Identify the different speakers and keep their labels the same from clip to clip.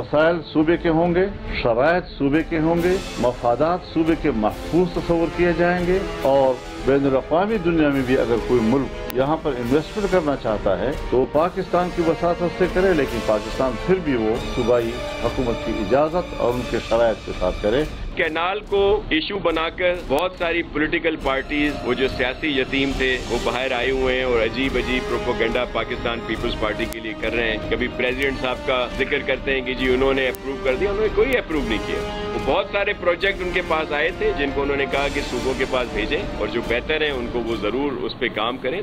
Speaker 1: मसाइल सूबे के होंगे, शराइत सूबे के होंगे, मफादात सूबे के महफूज तस्वर किए जाएंगे और बैनुल-अक़वामी दुनिया में भी अगर कोई मुल्क यहाँ पर इन्वेस्टमेंट करना चाहता है तो पाकिस्तान की वसातत से करे, लेकिन पाकिस्तान फिर भी वो सूबाई हुकूमत की इजाज़त और उनके शराइत के साथ करे।
Speaker 2: कैनाल को इशू बनाकर बहुत सारी पॉलिटिकल पार्टीज, वो जो सियासी यतीम थे, वो बाहर आए हुए हैं और अजीब अजीब प्रोपोगंडा पाकिस्तान पीपल्स पार्टी के लिए कर रहे हैं। कभी प्रेसिडेंट साहब का जिक्र करते हैं कि जी उन्होंने अप्रूव कर दिया, उन्होंने कोई अप्रूव नहीं किया। वो बहुत सारे प्रोजेक्ट उनके पास आए थे जिनको उन्होंने कहा कि सूबों के पास भेजें और जो बेहतर है उनको वो जरूर उस पर काम करें।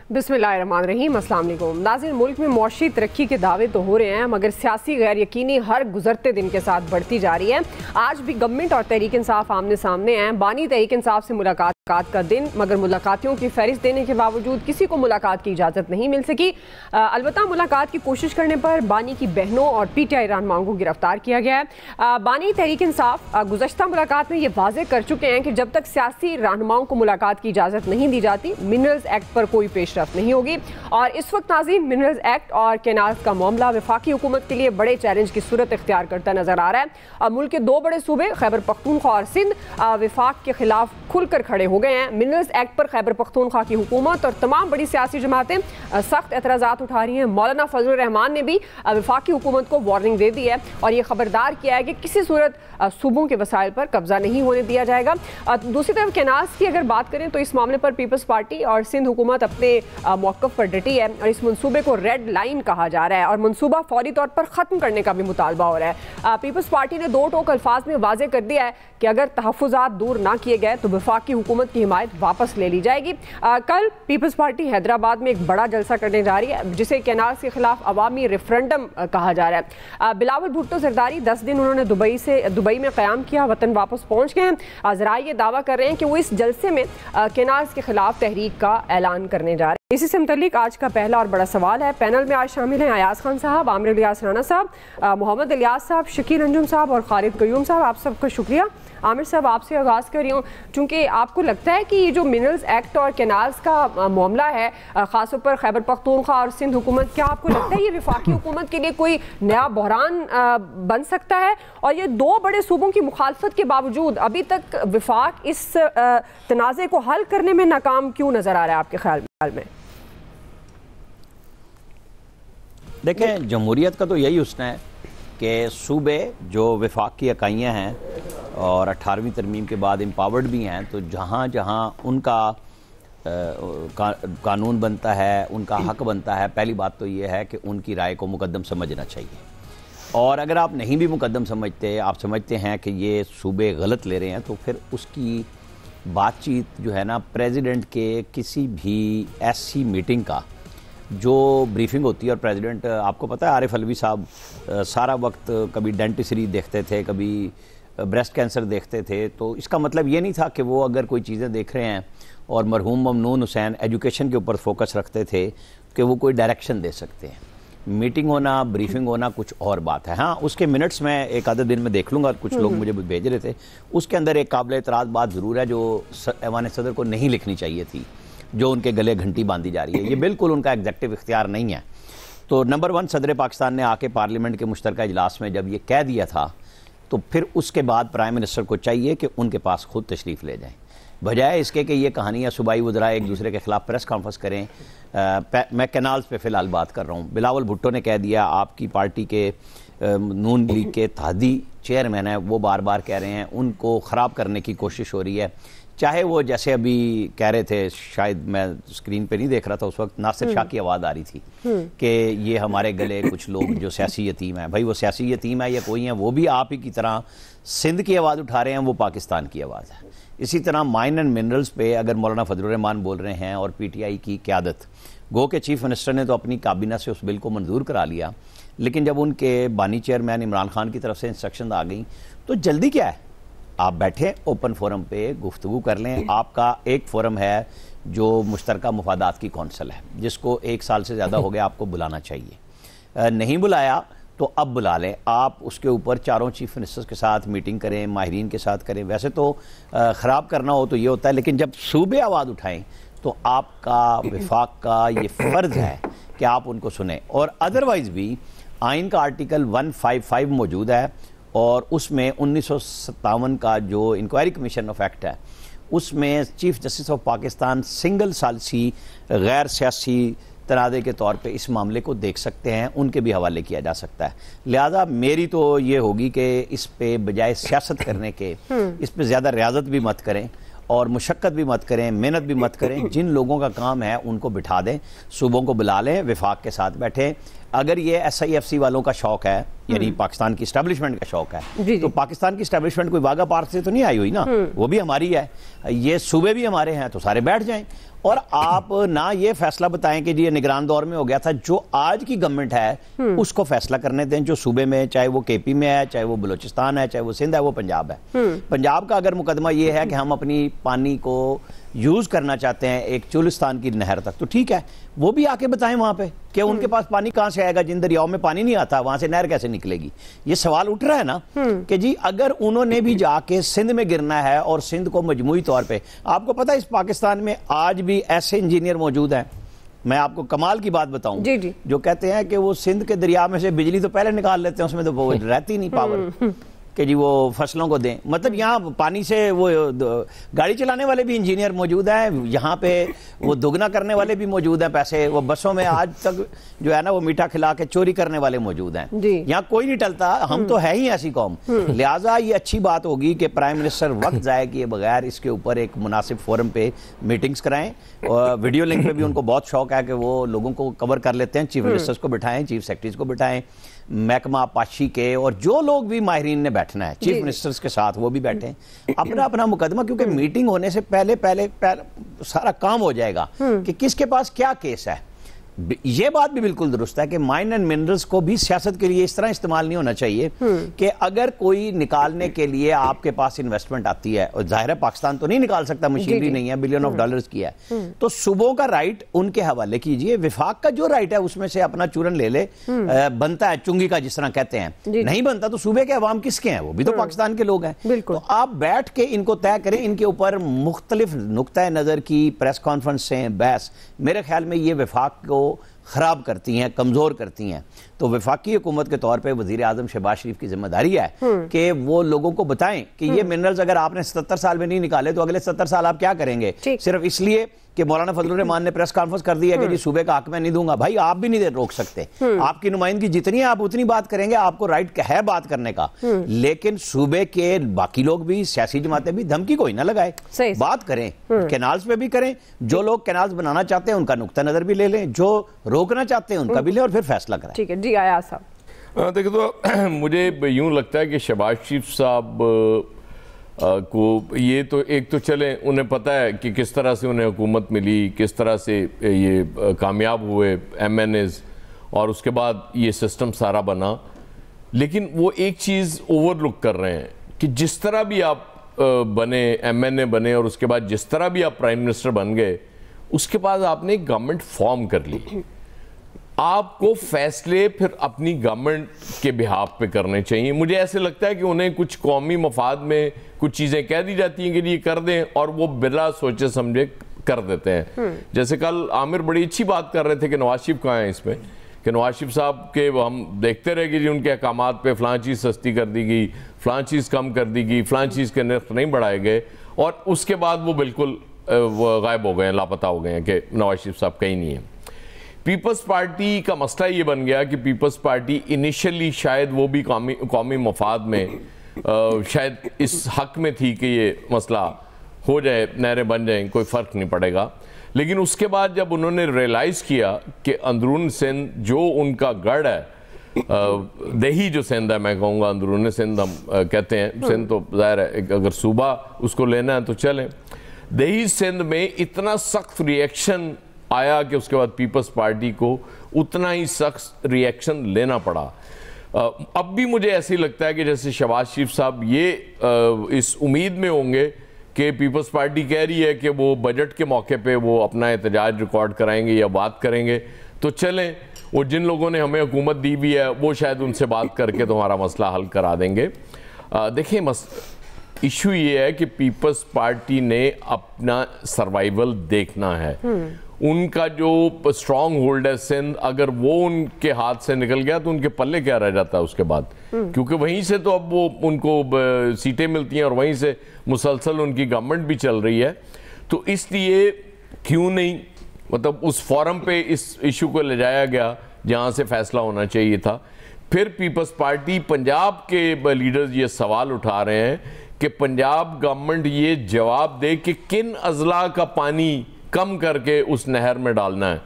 Speaker 3: बिस्मिल्लाहिर्रहमानिर्रहीम, अस्सलाम वालेकुम नाज़रीन। मुल्क में मौशी तरक्की के दावे तो हो रहे हैं मगर सियासी गैर यकीनी हर गुजरते दिन के साथ बढ़ती जा रही है। आज भी गवर्नमेंट और तहरीक इंसाफ आमने सामने हैं। बानी तहरीक इंसाफ से मुलाकात का दिन, मगर मुलाकातियों की फहरिस्त देने के बावजूद किसी को मुलाकात की इजाज़त नहीं मिल सकी। अलबत्ता मुलाकात की कोशिश करने पर बानी की बहनों और PTI रहनुमाओं को गिरफ्तार किया गया है। बानी तहरीक इंसाफ गुज़श्ता मुलाकात में ये वाज़े कर चुके हैं कि जब तक सियासी रहनुमाओं को मुलाकात की इजाज़त नहीं दी जाती, मिनरल्स एक्ट पर कोई पेशरफ्त नहीं होगी। और इस वक्त नाज़रीन, मिनरल्स एक्ट और कैनाल्स का मामला वफाकी हुकूमत के लिए बड़े चैलेंज की सूरत इख्तियार करता नजर आ रहा है। मुल्क के दो बड़े सूबे खैबर पख्तूनख्वा और सिंध वफाक के खिलाफ खुलकर खड़े हो गए हैं। मिनरल्स एक्ट पर खैबर पख्तूनख्वा की हुकूमत और तमाम बड़ी सियासी जमातें सख्त एतराज़ात उठा रही हैं। मौलाना फजलुर रहमान ने भी वफाकी हुकूमत को वार्निंग दे दी है और ये खबरदार किया है कि किसी सूरत सूबों के वसाइल पर कब्जा नहीं होने दिया जाएगा। दूसरी तरफ कैनाल्स की अगर बात करें तो इस मामले पर पीपल्स पार्टी और सिंध हुकूमत अपने मौक़िफ़ पर डटी है और इस मनसूबे को रेड लाइन कहा जा रहा है और मनसूबा फौरी तौर पर ख़त्म करने का भी मुतालबा हो रहा है। पीपल्स पार्टी ने दो टोक अल्फाज में वाज़े कर दिया है कि अगर तहफ़्फ़ुज़ात दूर ना किए गए तो वफाकी हुकूमत की हिमायत वापस ले ली जाएगी। कल पीपल्स पार्टी हैदराबाद में एक बड़ा जलसा करने जा रही है जिसे कैनाल्स के खिलाफ अवामी रेफरेंडम कहा जा रहा है। बिलावल भुट्टो ज़रदारी 10 दिन उन्होंने दुबई में क़याम किया, वतन वापस पहुँच गए हैं। ज़राए ये दावा कर रहे हैं कि वो इस जलसे में कैनाल्स के खिलाफ तहरीक का ऐलान करने जा रहे हैं। इसी से मुतल्लिक आज का पहला और बड़ा सवाल है। पैनल में आज शामिल हैं अयाज खान साहब, आमिर इलियास राना साहब, मोहम्मद इलियास साहब, शकील अंजुम साहब और खालिद कयूम साहब। आप सबका शुक्रिया। आमिर साहब, आपसे आगाज़ कर रही हूँ, चूँकि आपको लगता है कि ये जो मिनरल्स एक्ट और कैनाल्स का मामला है, ख़ासतौर पर खैबर पख्तूनख्वा और सिंध हुकूमत, क्या आपको लगता है ये वफाकी हुकूमत के लिए कोई नया बहरान बन सकता है? और ये दो बड़े सूबों की मुखालफत के बावजूद अभी तक वफाक इस तनाज़े को हल करने में नाकाम क्यों नज़र आ रहा है आपके ख्याल में?
Speaker 4: देखें, जमहूरियत का तो यही हुस्न है कि सूबे जो वफाक की इकाइयाँ हैं और 18वीं तरमीम के बाद एम्पावर्ड भी हैं, तो जहाँ जहाँ उनका कानून बनता है, उनका हक बनता है, पहली बात तो ये है कि उनकी राय को मुकद्दम समझना चाहिए। और अगर आप नहीं भी मुकद्दम समझते, आप समझते हैं कि ये सूबे गलत ले रहे हैं, तो फिर उसकी बातचीत जो है ना, प्रेसिडेंट के किसी भी ऐसी मीटिंग का जो ब्रीफिंग होती है, और प्रेसिडेंट, आपको पता है आरिफ अलवी साहब सारा वक्त कभी डेंटिस्ट्री देखते थे, कभी ब्रेस्ट कैंसर देखते थे, तो इसका मतलब ये नहीं था कि वो अगर कोई चीज़ें देख रहे हैं, और मरहूम ममनून हुसैन एजुकेशन के ऊपर फोकस रखते थे कि वो कोई डायरेक्शन दे सकते हैं। मीटिंग होना, ब्रीफिंग होना कुछ और बात है। हाँ, उसके मिनट्स में एक आधे दिन में देख लूँगा, कुछ लोग मुझे भेज रहे थे, उसके अंदर एक काबिल एतराज़ बात ज़रूर है जो ऐवान सदर को नहीं लिखनी चाहिए थी, जो उनके गले घंटी बांधी जा रही है। ये बिल्कुल उनका एग्जेक्टिव इख्तियार नहीं है। तो नंबर 1, सदर पाकिस्तान ने आके पार्लियामेंट के मुश्तरका इजलास में जब ये कह दिया था, तो फिर उसके बाद प्राइम मिनिस्टर को चाहिए कि उनके पास खुद तशरीफ़ ले जाएं, बजाय इसके कि ये कहानियाँ सूबाई वज़रा एक दूसरे के ख़िलाफ़ प्रेस कॉन्फ्रेंस करें। मैं कैनाल्स पे फ़िलहाल बात कर रहा हूँ। बिलावल भुट्टो ने कह दिया, आपकी पार्टी के नून लीग के इत्तेहादी चेयरमैन हैं, वो बार बार कह रहे हैं, उनको ख़राब करने की कोशिश हो रही है। चाहे वो जैसे अभी कह रहे थे, शायद मैं स्क्रीन पे नहीं देख रहा था उस वक्त, नासिर शाह की आवाज़ आ रही थी कि ये हमारे गले कुछ लोग जो सियासी यतीम हैं। भाई, वो सियासी यतीम है या कोई है, वो भी आप ही की तरह सिंध की आवाज़ उठा रहे हैं, वो पाकिस्तान की आवाज़ है। इसी तरह माइन एंड मिनरल्स पे अगर मौलाना फजलुर रहमान बोल रहे हैं और PTI की क़यादत, गो के चीफ मिनिस्टर ने तो अपनी काबीना से उस बिल को मंजूर करा लिया, लेकिन जब उनके बानी चेयरमैन इमरान खान की तरफ से इंस्ट्रक्शन आ गई, तो जल्दी क्या है? आप बैठे ओपन फोरम पे गुफ्तगू कर लें। आपका एक फोरम है जो मुश्तरका मुफादात की कौंसल है, जिसको 1 साल से ज़्यादा हो गया, आपको बुलाना चाहिए। नहीं बुलाया तो अब बुला लें। आप उसके ऊपर चारों चीफ मिनिस्टर्स के साथ मीटिंग करें, माहिरीन के साथ करें। वैसे तो ख़राब करना हो तो ये होता है, लेकिन जब सूबे आवाज़ उठाएं तो आपका वफाक का ये फ़र्ज़ है कि आप उनको सुने। और अदरवाइज़ भी آئین کا آرٹیکل 155 موجود ہے اور اس میں 1957 کا جو انکوائری کمیشن آف ایکٹ ہے اس میں chief justice of Pakistan single ثالثی غیر سیاسی تنازع کے طور پہ اس معاملے کو دیکھ سکتے ہیں، ان کے بھی حوالے کیا جا سکتا ہے۔ لہذا میری تو یہ ہوگی کہ اس پہ بجائے سیاست کرنے کے اس پہ زیادہ ریاضت بھی مت کریں اور مشقت بھی مت کریں، محنت بھی مت کریں۔ جن لوگوں کا کام ہے ان کو بٹھا دیں، صوبوں کو بلا لیں، وفاق کے ساتھ بیٹھیں۔ اگر یہ ایس آئی ایف سی والوں کا شوق ہے، یعنی پاکستان کی اسٹیبلشمنٹ کا شوق ہے، تو پاکستان کی اسٹیبلشمنٹ کوئی واگا پارک سے تو نہیں آئی ہوئی نا، وہ بھی ہماری ہے، یہ صوبے بھی ہمارے ہیں، تو سارے بیٹھ جائیں اور آپ نہ یہ فیصلہ بتائیں کہ جی یہ نگران دور میں ہو گیا تھا، جو آج کی گورنمنٹ ہے اس کو فیصلہ کرنے دیں، جو صوبے میں چاہے وہ کے پی میں ہے، چاہے وہ بلوچستان ہے، چاہے وہ سندھ ہے، وہ پنجاب ہے۔ پنجاب کا اگر مقدمہ یہ ہے کہ ہم اپنی پانی کو یوز کرنا چاہتے ہیں ایک چولستان کی نہر تک، تو ٹھیک ہے، وہ بھی آ کے بتائیں وہاں پہ کہ ان کے پاس پانی کہاں سے آئے گا، جن دریاؤں میں پانی نہیں آتا وہاں سے نہر کیسے نکلے گی۔ یہ سوال اٹھ رہا ہے نا کہ جی اگر انہوں نے بھی جا کے سندھ میں گرنا ہے اور سندھ کو مجموعی طور پہ، آپ کو پتہ ہے اس پاکستان میں آج بھی ایسے انجینئر موجود ہیں، میں آپ کو کمال کی بات بتاؤں، جو کہتے ہیں کہ وہ سندھ کے دریا میں سے بجلی تو پہلے نکال لیتے ہیں، اس میں تو وہ رہتی نہیں پاور کہ جی وہ فصلوں کو دیں۔ مطلب یہاں پانی سے وہ گاڑی چلانے والے بھی انجینئر موجود ہیں، یہاں پہ وہ دگنا کرنے والے بھی موجود ہیں پیسے، وہ بسوں میں آج تک جو ہے نا وہ میٹھا کھلا کے چوری کرنے والے موجود ہیں۔ یہاں کوئی نہیں ٹلتا، ہم تو ہے ہی ایسی قوم۔ لہٰذا یہ اچھی بات ہوگی کہ پرائم منسٹر وقت ضائع کیے بغیر اس کے اوپر ایک مناسب فورم پہ میٹنگز کرائیں، اور ویڈیو لنک پہ بھی ان کو بہت شوق ہے کہ وہ لوگوں کو کور کر لیتے ہیں، چیف منسٹرز کو بٹھائیں، چیف سیکرٹریز کو بٹھائیں، محکمہ پاشی کے، اور جو لوگ بھی ماہرین نے بیٹھنا ہے چیف منسٹرز کے ساتھ وہ بھی بیٹھیں، اپنا اپنا مقدمہ، کیونکہ میٹنگ ہونے سے پہلے سارا کام ہو جائے گا کہ کس کے پاس کیا کیس ہے۔ یہ بات بھی بالکل درست ہے کہ مائن اینڈ منرلز کو بھی سیاست کے لیے اس طرح استعمال نہیں ہونا چاہیے کہ اگر کوئی نکالنے کے لیے آپ کے پاس انویسٹمنٹ آتی ہے، اور ظاہر ہے پاکستان تو نہیں نکال سکتا، مشینری نہیں ہے، بلین آف ڈالرز کی ہے، تو صوبوں کا رائٹ ان کے حوالے کیجئے، وفاق کا جو رائٹ ہے اس میں سے اپنا چورن لے لے، بنتا ہے چنگی کا جس طرح کہتے ہیں، نہیں بنتا تو صوبے کے عوام کس کے ہیں، وہ بھی تو پاکستان کے لوگ ہیں۔ تو آپ بیٹھ کے ان کو طے کریں، ان کے اوپر مختلف نقطۂ نظر کی پریس کانفرنسیں، بحث، میرے خیال میں یہ وفاق کو خراب کرتی ہیں، کمزور کرتی ہیں۔ تو وفاقی حکومت کے طور پہ وزیر اعظم شہباز شریف کی ذمہ داری ہے کہ وہ لوگوں کو بتائیں کہ یہ منرلز اگر آپ نے 77 سال میں نہیں نکالے تو اگلے 70 سال آپ کیا کریں گے، صرف اس لیے کہ مولانا فضل الرحمان نے پریس کانفرنس کر دی ہے کہ جی صوبے کا حق میں نہیں دوں گا۔ بھائی آپ بھی نہیں روک سکتے، آپ کی نمائندگی جتنی ہے آپ اتنی بات کریں گے، آپ کو رائٹ ہے بات کرنے کا، لیکن صوبے کے باقی لوگ بھی، سیاسی جماعتیں بھی دھمکی کوئی نہ لگائے، بات کریں، کینالز پہ بھی کریں، جو لوگ کینالز بنانا چاہتے ہیں ان کا نقطہ نظر بھی لے لیں، جو روکنا چاہتے ہیں ان کا بھی لیں، اور پھر فیصلہ کریں۔
Speaker 3: ٹھیک ہے جی ایاز صاحب۔
Speaker 2: دیکھیں تو مجھے یوں لگتا ہے کہ شہباز شریف صاحب کو یہ تو ایک تو چلیں انہیں پتہ ہے کہ کس طرح سے انہیں حکومت ملی، کس طرح سے یہ کامیاب ہوئے ایم این ایز، اور اس کے بعد یہ سسٹم سارا بنا، لیکن وہ ایک چیز اوور لک کر رہے ہیں کہ جس طرح بھی آپ بنے، ایم این اے بنے، اور اس کے بعد جس طرح بھی آپ پرائم منسٹر بن گئے، اس کے بعد آپ نے ایک گورنمنٹ فارم کر لی، آپ کو فیصلے پھر اپنی گورنمنٹ کے بہاف پہ کرنے چاہیے۔ مجھے ایسے لگتا ہے کہ انہیں کچھ قومی مفاد میں کچھ چیزیں کہہ دی جاتی ہیں کہ یہ کر دیں، اور وہ بلا سوچے سمجھے کر دیتے ہیں۔ جیسے کل عامر بڑی اچھی بات کر رہے تھے کہ نواز شریف کہاں ہیں اس میں، کہ نواز شریف صاحب کے ہم دیکھتے رہے کہ جی ان کے احکامات پہ فلاں چیز سستی کر دی گئی، فلاں چیز کم کر دی گئی، فلاں چیز کے نرخ نہیں بڑھائے گئے، اور اس کے بعد وہ بالکل غائب ہو گئے ہیں، لاپتہ ہو گئے ہیں کہ نواز شریف صاحب کہیں نہیں ہیں۔ پیپلز پارٹی کا مسئلہ یہ بن گیا کہ پیپلز پارٹی انیشلی شاید وہ بھی قومی مفاد میں شاید اس حق میں تھی کہ یہ مسئلہ ہو جائے، نہریں بن جائیں، کوئی فرق نہیں پڑے گا، لیکن اس کے بعد جب انہوں نے ریلائز کیا کہ اندرون سندھ جو ان کا گڑھ ہے، دیہی جو سندھ ہے، میں کہوں گا اندرون سندھ ہم کہتے ہیں، سندھ تو ظاہر ہے اگر صوبہ اس کو لینا ہے تو چلیں، دیہی سندھ میں اتنا سخت ریئیکشن آیا کہ اس کے بعد پیپلز پارٹی کو اتنا ہی سخت ریئیکشن لینا پڑا۔ اب بھی مجھے ایسے لگتا ہے کہ جیسے شہباز شریف صاحب یہ اس امید میں ہوں گے کہ پیپلز پارٹی کہہ رہی ہے کہ وہ بجٹ کے موقع پہ وہ اپنا احتجاج ریکارڈ کرائیں گے یا بات کریں گے، تو چلیں، وہ جن لوگوں نے ہمیں حکومت دی بھی ہے وہ شاید ان سے بات کر کے تمہارا مسئلہ حل کرا دیں گے۔ دیکھیں ایشو یہ ہے کہ پیپلز پارٹی نے اپنا سروائیول دیکھنا ہے،
Speaker 5: उनका जो स्ट्रॉन्ग होल्ड है सिंध, अगर वो उनके हाथ से निकल गया तो उनके पल्ले क्या रह जाता है उसके बाद, क्योंकि वहीं से तो अब वो उनको सीटें मिलती हैं और वहीं से मुसलसल उनकी गवर्नमेंट भी चल रही है। तो इसलिए क्यों नहीं मतलब उस फोरम पे इस इशू को ले जाया गया जहाँ से फैसला होना चाहिए था। फिर पीपल्स पार्टी पंजाब के लीडर्स ये सवाल उठा रहे हैं कि पंजाब गवर्नमेंट ये जवाब दे कि किन अजला का पानी कम करके उस नहर में डालना है।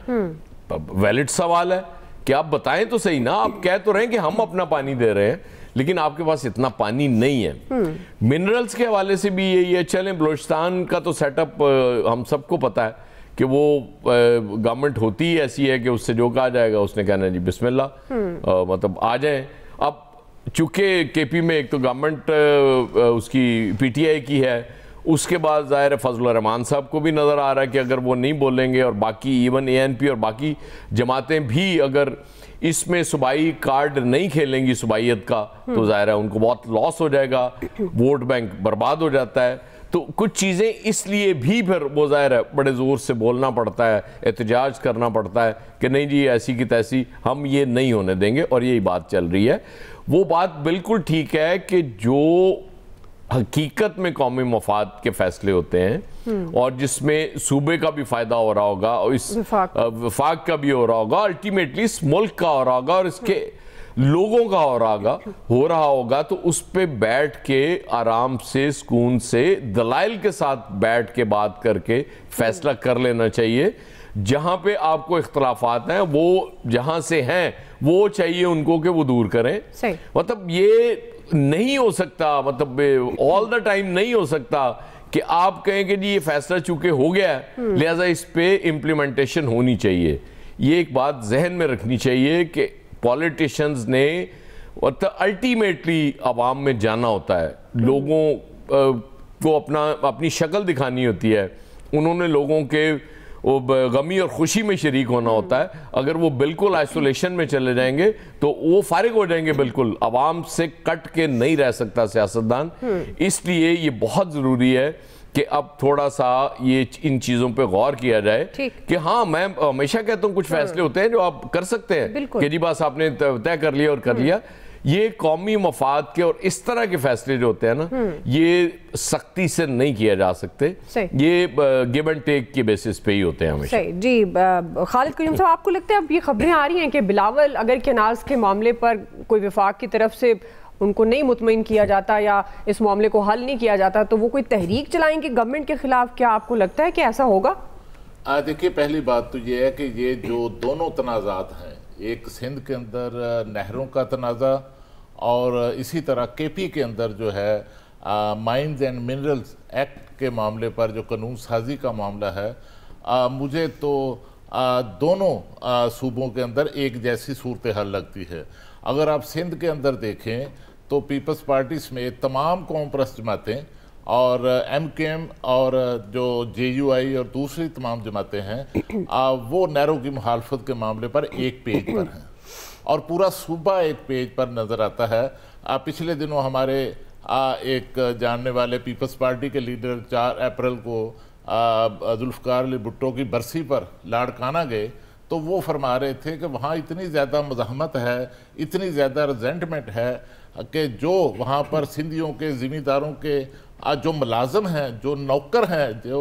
Speaker 5: वैलिड सवाल है कि आप बताएं तो सही ना, आप कह तो रहे हैं कि हम अपना पानी दे रहे हैं लेकिन आपके पास इतना पानी नहीं है। मिनरल्स के हवाले से भी यही है। चलें, बलूचिस्तान का तो सेटअप हम सबको पता है कि वो गवर्नमेंट होती ही ऐसी है कि उससे जो कहा जाएगा उसने कहना है जी बिस्मिल्लाह, मतलब आ जाएं। अब चूंकि केपी में एक तो गवर्नमेंट उसकी पीटीआई की है, उसके बाद ज़ाहिर है फजलुर रहमान साहब को भी नज़र आ रहा है कि अगर वो नहीं बोलेंगे और बाकी इवन एएनपी और बाकी जमातें भी अगर इसमें सूबाई कार्ड नहीं खेलेंगी सूबाइयत का, तो ज़ाहिर है उनको बहुत लॉस हो जाएगा, वोट बैंक बर्बाद हो जाता है। तो कुछ चीज़ें इसलिए भी फिर वो ज़ाहिर है बड़े ज़ोर से बोलना पड़ता है, एहतजाज करना पड़ता है कि नहीं जी ऐसी की तैसी हम ये नहीं होने देंगे, और यही बात चल रही है। वो बात बिल्कुल ठीक है कि जो हकीकत में कौमी मफाद के फैसले होते हैं और जिसमें सूबे का भी फायदा हो रहा होगा और इस वफाक का भी हो रहा होगा, अल्टीमेटली इस मुल्क का हो रहा होगा और इसके लोगों का हो रहा होगा, तो उस पे बैठ के आराम से सुकून से दलाइल के साथ बैठ के बात करके फैसला कर लेना चाहिए। जहां पे आपको इख्तलाफात हैं वो जहां से हैं वो चाहिए उनको कि वो दूर करें। मतलब ये नहीं हो सकता, मतलब ऑल द टाइम नहीं हो सकता कि आप कहें कि जी ये फैसला चूंकि हो गया है लिहाजा इस पे इम्प्लीमेंटेशन होनी चाहिए। ये एक बात जहन में रखनी चाहिए कि पॉलिटिशियंस ने अल्टीमेटली आवाम में जाना होता है, लोगों को अपनी शक्ल दिखानी होती है, उन्होंने लोगों के वो गमी और खुशी में शरीक होना होता है। अगर वो बिल्कुल आइसोलेशन में चले जाएंगे तो वो फारिग हो जाएंगे, बिल्कुल आवाम से कट के नहीं रह सकता सियासतदान। इसलिए ये बहुत ज़रूरी है कि अब थोड़ा सा ये इन चीज़ों पे गौर किया जाए कि हाँ, मैं हमेशा कहता हूँ कुछ फैसले होते हैं जो आप कर सकते हैं कि जी बस आपने तय कर लिया और कर लिया। ये कौमी मफाद के और इस तरह के फैसले जो होते हैं ना, ये सख्ती से नहीं किया जा सकते, ये गिव एंड टेक के बेसिस पे ही होते हैं हमेशा।
Speaker 3: सही जी। खालिद करीम साहब, आपको लगता है अब ये खबरें आ रही हैं कि बिलावल अगर केनाज के मामले पर कोई वफाक की तरफ से उनको नहीं मुतमईन किया जाता या इस मामले को हल नहीं किया जाता तो वो कोई तहरीक चलाएंगे गवर्नमेंट के खिलाफ? क्या आपको लगता है कि ऐसा होगा?
Speaker 6: देखिए, पहली बात तो ये है कि ये जो दोनों तनाज़ात हैं, एक सिंध के अंदर नहरों का तनाज़ा और इसी तरह केपी के अंदर जो है माइंस एंड मिनरल्स एक्ट के मामले पर जो कानून साजी का मामला है, मुझे तो दोनों सूबों के अंदर एक जैसी सूरत हाल लगती है। अगर आप सिंध के अंदर देखें तो पीपल्स पार्टी समेत तमाम कौम परस्त जमातें और MKM और जो JUI और दूसरी तमाम जमातें हैं वो नहरों की मुखालफत के मामले पर एक पेज पर हैं और पूरा सूबा एक पेज पर नज़र आता है। पिछले दिनों हमारे एक जानने वाले पीपल्स पार्टी के लीडर 4 अप्रैल को जुल्फ़िकार अली भुट्टो की बरसी पर लाड़काना गए तो वो फरमा रहे थे कि वहाँ इतनी ज़्यादा मज़ाहमत है, इतनी ज़्यादा रिजेंटमेंट है कि जो वहाँ पर सिंधियों के ज़मींदारों के जो मुलाजम हैं, जो नौकर हैं, जो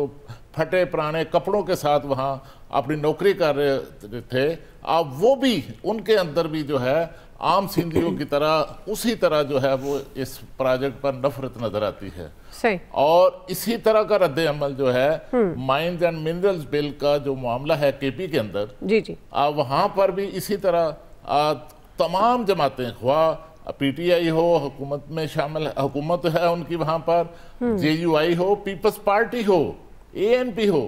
Speaker 6: फटे पुराने कपड़ों के साथ वहाँ अपनी नौकरी कर रहे थे, वो भी उनके अंदर भी जो है आम सिंधियों की तरह उसी तरह जो है वो इस प्रोजेक्ट पर नफरत नजर आती है।
Speaker 3: सही। और
Speaker 6: इसी तरह का रद्द अमल जो है माइंस एंड मिनरल्स बिल का जो मामला है केपी के अंदर,
Speaker 3: जी
Speaker 6: वहाँ पर भी इसी तरह तमाम जमातें, PTI हो, हुकूमत में शामिल हुकूमत है उनकी, वहाँ पर JUI हो, पीपल्स पार्टी हो, ANP हो,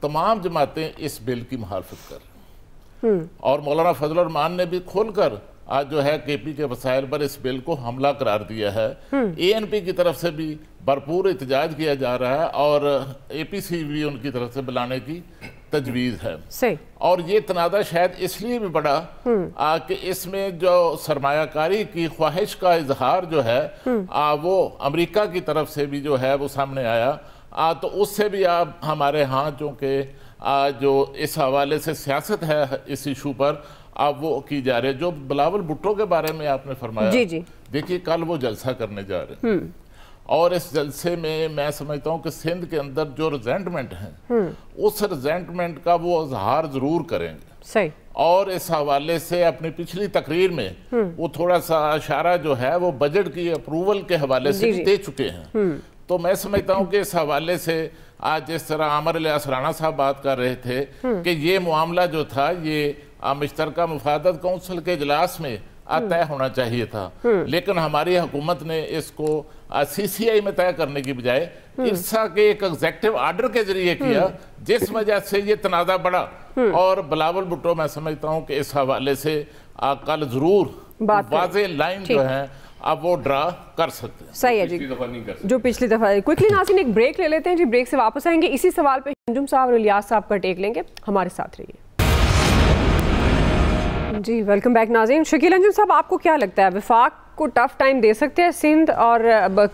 Speaker 6: तमाम जमातें इस बिल की मुखालफत कर और मौलाना फजल रहमान ने भी खोलकर आज जो है केपी के वसाइल पर इस बिल को हमला करार दिया है। ANP की तरफ से भी भरपूर एहतजाज किया जा रहा है और APC भी उनकी तरफ से बुलाने की तजवीज़ है।
Speaker 3: सही।
Speaker 6: और ये तनाज़ा शायद इसलिए भी बढ़ा कि इसमें जो सरमायाकारी की ख्वाहिश का इजहार जो है वो अमेरिका की तरफ से भी जो है वो सामने आया, तो उससे भी आप हमारे यहाँ चूँकि जो इस हवाले से सियासत है इस इशू पर अब वो की जा रही है। जो बिलावल भुट्टो के बारे में आपने फरमाया, देखिए कल वो जलसा करने जा रहे हैं और इस जलसे में मैं समझता हूँ कि सिंध के अंदर जो रिजेंटमेंट है उस रिजेंटमेंट का वो इजहार जरूर करेंगे।
Speaker 3: सही। और
Speaker 6: इस हवाले से अपनी पिछली तकरीर में वो थोड़ा सा इशारा जो है वो बजट की अप्रूवल के हवाले से दे चुके हैं। तो मैं समझता हूँ कि इस हवाले से आज जिस तरह आमर इलियास राणा साहब बात कर रहे थे कि ये मामला जो था ये मुश्तरका मुफादत काउंसिल के इजलास में तय होना चाहिए था, लेकिन हमारी हुकूमत ने इसको CCI में तय करने की बजाय इरसा के एक एग्जेक्टिव आर्डर के जरिए किया, जिस वजह से ये तनाज़ा बढ़ा। और बिलावल भुट्टो मैं समझता हूँ कि इस हवाले से कल जरूर वाज़ेह लाइन जो है अब वो ड्रा कर सकते हैं।
Speaker 3: सही है जी, जो पिछली दफा। क्विकली नाज़रीन एक ब्रेक ले लेते हैं जी, ब्रेक से वापस आएंगे इसी सवाल पे अंजुम साहब और इलियास साहब का टेक लेंगे, हमारे साथ रहिए जी। वेलकम बैक नाज़रीन। शकील अंजुम साहब, आपको क्या लगता है वफाक को टफ टाइम दे सकते हैं सिंध और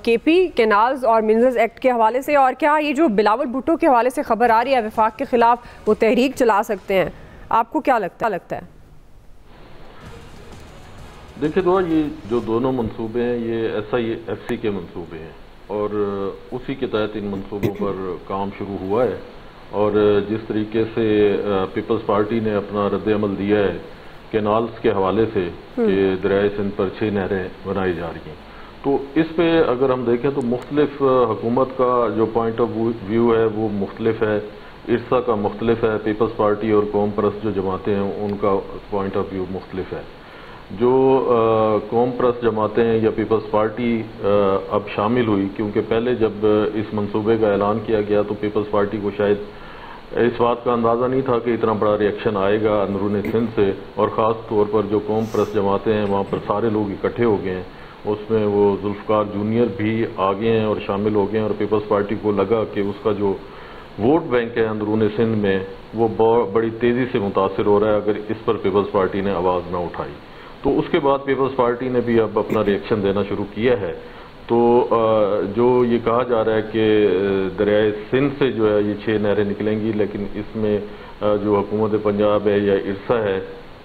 Speaker 3: KP कैनाल्स और मिनरल्स एक्ट के हवाले से, और क्या ये जो बिलावल भुट्टो के हवाले से खबर आ रही है वफाक के खिलाफ वो तहरीक चला सकते हैं, आपको क्या लगता है?
Speaker 7: देखिए तो ये जो दोनों मंसूबे हैं ये SIFC के मंसूबे हैं और उसी के तहत इन मंसूबों पर काम शुरू हुआ है। और जिस तरीके से पीपल्स पार्टी ने अपना रद्द-ए-अमल दिया है कैनाल्स के हवाले से कि दरियाए सिंध पर 6 नहरें बनाई जा रही हैं, तो इस पे अगर हम देखें तो मुख्तलिफ हुकूमत का जो पॉइंट ऑफ व्यू है वो मुख्तलिफ है, इरसा का मुख्तलिफ है, पीपल्स पार्टी और कौम परस्त जो जमातें हैं उनका पॉइंट ऑफ व्यू मुख्तलिफ है। जो कौम परस्त जमातें हैं या पीपल्स पार्टी अब शामिल हुई, क्योंकि पहले जब इस मंसूबे का ऐलान किया गया तो पीपल्स पार्टी को शायद इस बात का अंदाज़ा नहीं था कि इतना बड़ा रिएक्शन आएगा अंदरूनी सिंध से, और ख़ास तौर पर जो कौम परस्त जमातें हैं वहाँ पर सारे लोग इकट्ठे हो गए हैं, उसमें वो जुल्फ़कार जूनियर भी आ गए हैं और शामिल हो गए हैं। और पीपल्स पार्टी को लगा कि उसका जो वोट बैंक है अंदरूनी सिंध में वो बड़ी तेज़ी से मुतासर हो रहा है अगर इस पर पीपल्स पार्टी ने आवाज़ ना उठाई। तो उसके बाद पीपल्स पार्टी ने भी अब अपना रिएक्शन देना शुरू किया है। तो जो ये कहा जा रहा है कि दरियाए सिंध से जो है ये 6 नहरें निकलेंगी, लेकिन इसमें जो हुकूमत पंजाब है या इरसा है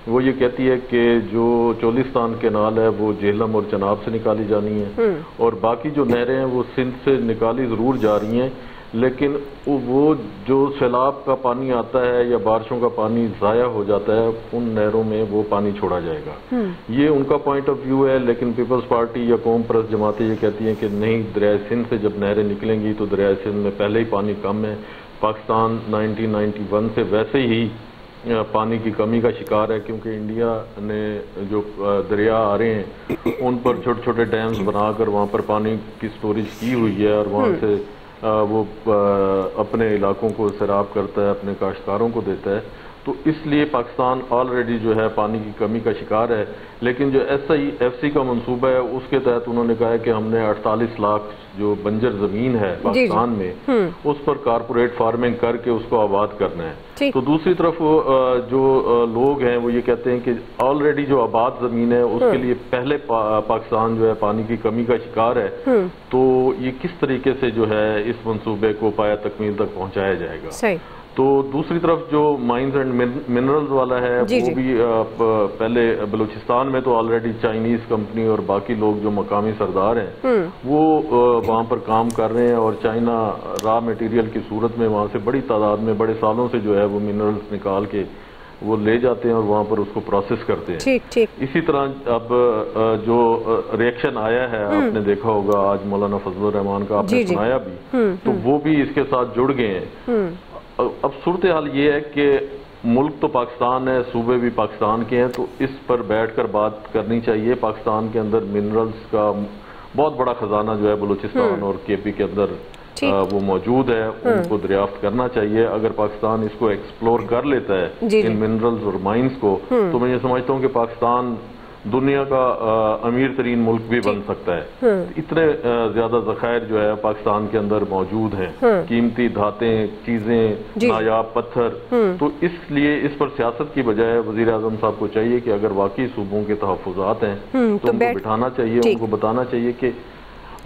Speaker 7: वो ये कहती है कि जो चोलिस्तान कैनाल है वो जेहलम और चनाब से निकाली जानी है और बाकी जो नहरें हैं वो सिंध से निकाली ज़रूर जा रही हैं, लेकिन वो जो सैलाब का पानी आता है या बारिशों का पानी ज़ाया हो जाता है उन नहरों में वो पानी छोड़ा जाएगा। ये उनका पॉइंट ऑफ व्यू है। लेकिन पीपल्स पार्टी या कौम परस्त जमातें ये कहती हैं कि नहीं, दरियाए सिंध से जब नहरें निकलेंगी तो दरियाए सिंध में पहले ही पानी कम है। पाकिस्तान 1991 से वैसे ही पानी की कमी का शिकार है, क्योंकि इंडिया ने जो दरिया आ रहे हैं उन पर छोटे छोटे डैम्स बनाकर वहाँ पर पानी की स्टोरेज की हुई है और वहाँ से वो अपने इलाकों को सैराब करता है, अपने काश्तकारों को देता है। तो इसलिए पाकिस्तान ऑलरेडी जो है पानी की कमी का शिकार है। लेकिन जो SIFC का मंसूबा है उसके तहत उन्होंने कहा है कि हमने 48 लाख जो बंजर ज़मीन है पाकिस्तान में उस पर कारपोरेट फार्मिंग करके उसको आबाद करना है। तो दूसरी तरफ जो लोग हैं वो ये कहते हैं कि ऑलरेडी जो आबाद ज़मीन है उसके लिए पहले पाकिस्तान जो है पानी की कमी का शिकार है। तो ये किस तरीके से जो है इस मंसूबे को पाया तकमील तक पहुँचाया जाएगा। तो दूसरी तरफ जो माइंस एंड मिनरल्स वाला है वो भी पहले बलूचिस्तान में तो ऑलरेडी चाइनीज कंपनी और बाकी लोग जो मकामी सरदार हैं वो वहाँ पर काम कर रहे हैं और चाइना रॉ मटेरियल की सूरत में वहाँ से बड़ी तादाद में बड़े सालों से जो है वो मिनरल्स निकाल के वो ले जाते हैं और वहाँ पर उसको प्रोसेस करते हैं। ठीक। इसी तरह अब जो रिएक्शन आया है आपने देखा होगा, आज मौलाना फजलुर रहमान का आपने सुनाया भी, तो वो भी इसके साथ जुड़ गए हैं। अब सूरत हाल ये है कि मुल्क तो पाकिस्तान है, सूबे भी पाकिस्तान के हैं, तो इस पर बैठकर बात करनी चाहिए। पाकिस्तान के अंदर मिनरल्स का बहुत बड़ा खजाना जो है बलूचिस्तान और KP के अंदर वो मौजूद है, उनको दरियाफ्त करना चाहिए। अगर पाकिस्तान इसको एक्सप्लोर कर लेता है इन मिनरल्स और माइंस को, तो मैं ये समझता हूँ कि पाकिस्तान दुनिया का अमीर तरीन मुल्क भी बन सकता है। इतने ज्यादा ज़खायर जो है पाकिस्तान के अंदर मौजूद हैं, कीमती धातें, चीजें, नायाब पत्थर। तो इसलिए इस पर सियासत की बजाय वज़ीर आज़म साहब को चाहिए कि अगर वाकई सूबों के तहफ़्फ़ुज़ात हैं तो उनको बिठाना चाहिए, उनको बताना चाहिए कि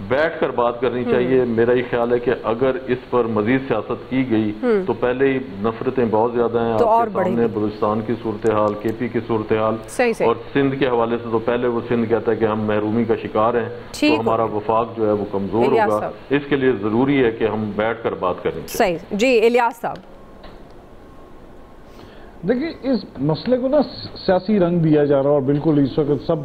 Speaker 7: بیٹھ کر بات کرنی چاہیے. میرا یہ خیال ہے کہ اگر اس پر مزید سیاست کی گئی تو پہلے ہی نفرتیں بہت زیادہ ہیں. آپ کے سامنے بلوچستان کی صورتحال, کے پی کی صورتحال, اور سندھ کے حوالے سے تو پہلے وہ سندھ کہتا ہے کہ ہم محرومی کا شکار ہیں, تو ہمارا وفاق جو ہے وہ کمزور ہوگا. اس کے لیے ضروری ہے کہ ہم بیٹھ کر بات کریں.
Speaker 3: صحیح. جی الیاس صاحب,
Speaker 8: دیکھیں اس مسئلے کو نا سیاسی رنگ دیا جا رہا ہے, اور بالکل اس وقت سب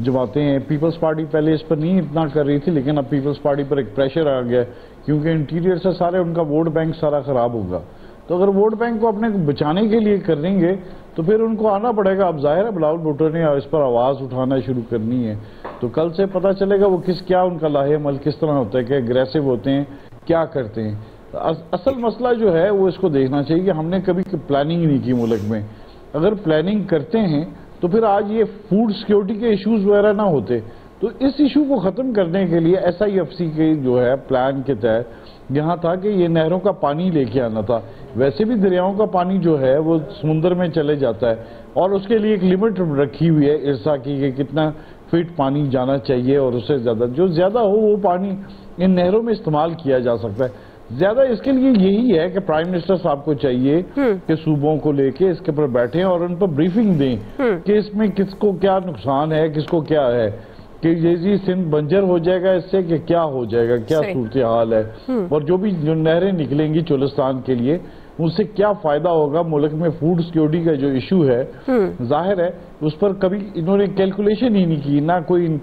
Speaker 8: جماعتیں ہیں. پیپلز پارٹی پہلے اس پر نہیں اتنا کر رہی تھی, لیکن اب پیپلز پارٹی پر ایک پریشر آ گیا ہے, کیونکہ انٹیریئر سے سارے ان کا ووٹ بینک سارا خراب ہوگا. تو اگر ووٹ بینک کو اپنے بچانے کے لیے کریں گے تو پھر ان کو آنا پڑے گا. اب ظاہر ہے بلاول بھٹو نے اس پر آواز اٹھانا شروع کرنی ہے, تو کل سے پتہ چلے گا وہ کیا ان کا لاہے عمل کس طرح ہوتا ہے, کہ اگریسو ہوتے ہیں, کیا کرتے ہیں. اصل مسئلہ جو ہے وہ اس کو دیکھنا چاہیے کہ ہم نے کبھی پلاننگ نہیں کی ملک میں. اگر پلاننگ کرتے ہیں تو پھر آج یہ فوڈ سیکیورٹی کے ایشوز وغیرہ نہ ہوتے. تو اس ایشو کو ختم کرنے کے لیے SIFC کے جو ہے پلان کے تحت یہاں تھا کہ یہ نہروں کا پانی لے کے آنا تھا. ویسے بھی دریاؤں کا پانی جو ہے وہ سمندر میں چلے جاتا ہے, اور اس کے لیے ایک لمٹ رکھی ہوئی ہے ارسا کی کہ کتنا فٹ پانی جانا چاہیے, اور اس سے زیادہ زیادہ ہو وہ پانی ان نہروں میں استعمال کیا جا سکتا ہے. زیادہ اس کے لیے یہی ہے کہ پرائم منسٹر صاحب کو چاہیے کہ صوبوں کو لے کے اس کے پر بیٹھیں اور ان پر بریفنگ دیں کہ اس میں کس کو کیا نقصان ہے, کس کو کیا ہے, کہ یہ سندھ بنجر ہو جائے گا اس سے کہ کیا ہو جائے گا, کیا صورتحال ہے, اور جو نہریں نکلیں گی چولستان کے لیے اس سے کیا فائدہ ہوگا. ملک میں فوڈ سیکیورٹی کا جو ایشو ہے ظاہر ہے اس پر کبھی انہوں نے کیلکولیشن ہی نہیں کی, نہ کوئی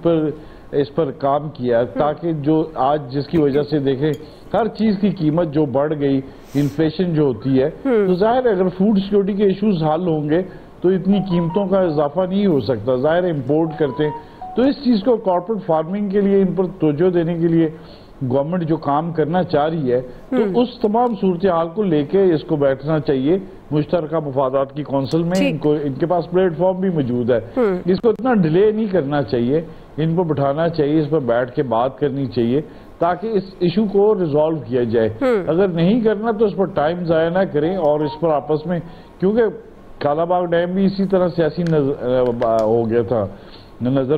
Speaker 8: اس پر کام کیا, تاکہ جو آج جس کی وجہ سے دیکھیں ہر چیز کی قیمت جو بڑھ گئی, انفلیشن جو ہوتی ہے, تو ظاہر ہے اگر فوڈ سیکیورٹی کے ایشوز حل ہوں گے تو اتنی قیمتوں کا اضافہ نہیں ہو سکتا. ظاہر ہے امپورٹ کرتے ہیں. تو اس چیز کو کارپوریٹ فارمنگ کے لیے ان پر توجہ دینے کے لیے گورنمنٹ جو کام کرنا چاہ رہی ہے, تو اس تمام صورتحال کو لے کے اس کو بیٹھنا چاہیے مشترکہ مفادات کی کونسل میں. ان کے پاس پلیٹ فارم بھی موجود ہے, اس کو اتنا ڈیلے نہیں کرنا چاہیے, ان کو بٹھانا چاہیے, اس پر بیٹھ کے بات کرنی چاہیے تاکہ اس ایشو کو ریزالو کیا جائے. اگر نہیں کرنا تو اس پر ٹائم ضائع نہ کریں, اور اس پر آپس میں, کیونکہ کالا باغ ڈیم بھی اسی طرح سیاسی نظر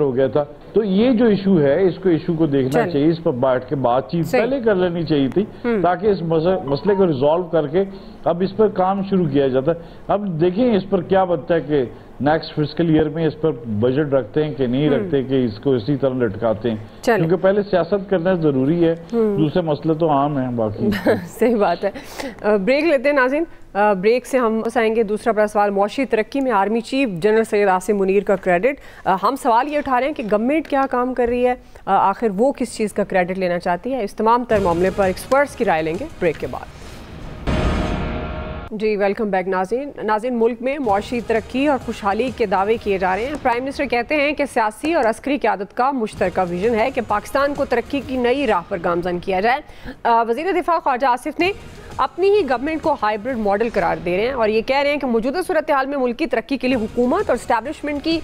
Speaker 8: ہو گیا تھا. تو یہ جو ایشو ہے اس کو ایشو کو دیکھنا چاہیے, اس پر بیٹھ کے بات چیت پہلے کر لینی چاہیے تھی تاکہ اس مسئلے کو ریزالو کر کے اب اس پر کام شروع کیا جاتا ہے. اب دیکھیں اس پر کیا بنتا ہے کہ نیکسٹ فسکل ایئر میں اس پر بجٹ رکھتے ہیں کہ نہیں رکھتے, کہ اس کو اسی طرح لٹکاتے ہیں, کیونکہ پہلے سیاست کرنا ضروری ہے, دوسرے مسئلے تو عام ہیں باقی.
Speaker 3: صحیح بات ہے. بریک لیتے ہیں ناظرین, بریک سے ہم آئیں گے. دوسرا بڑا سوال, معاشی ترقی میں army chief general Syed Asim Munir کا کریڈٹ. ہم سوال یہ اٹھا رہے ہیں کہ گورنمنٹ کیا کام کر رہی ہے, آخر وہ کس چیز کا کریڈٹ لینا چاہتی ہے. اس تمام تر معاملے پر ایکسپرٹس کی رائے لیں گے بریک کے بعد. جی ویلکم بیک ناظرین. ملک میں معاشی ترقی اور خوشحالی کے دعوے کیے جا رہے ہیں. پرائم منسٹر کہتے ہیں کہ سیاسی اور عسکری قیادت کا مشترکہ ویژن ہے کہ پاکستان کو ترقی کی نئی راہ پر گامزن کیا جائے. وزیر دفاع خواجہ آصف نے اپنی ہی گورنمنٹ کو ہائیبرڈ ماڈل قرار دے رہے ہیں, اور یہ کہہ رہے ہیں کہ موجودہ صورتحال میں ملک کی ترقی کے لیے حکومت اور اسٹیبلشمنٹ کی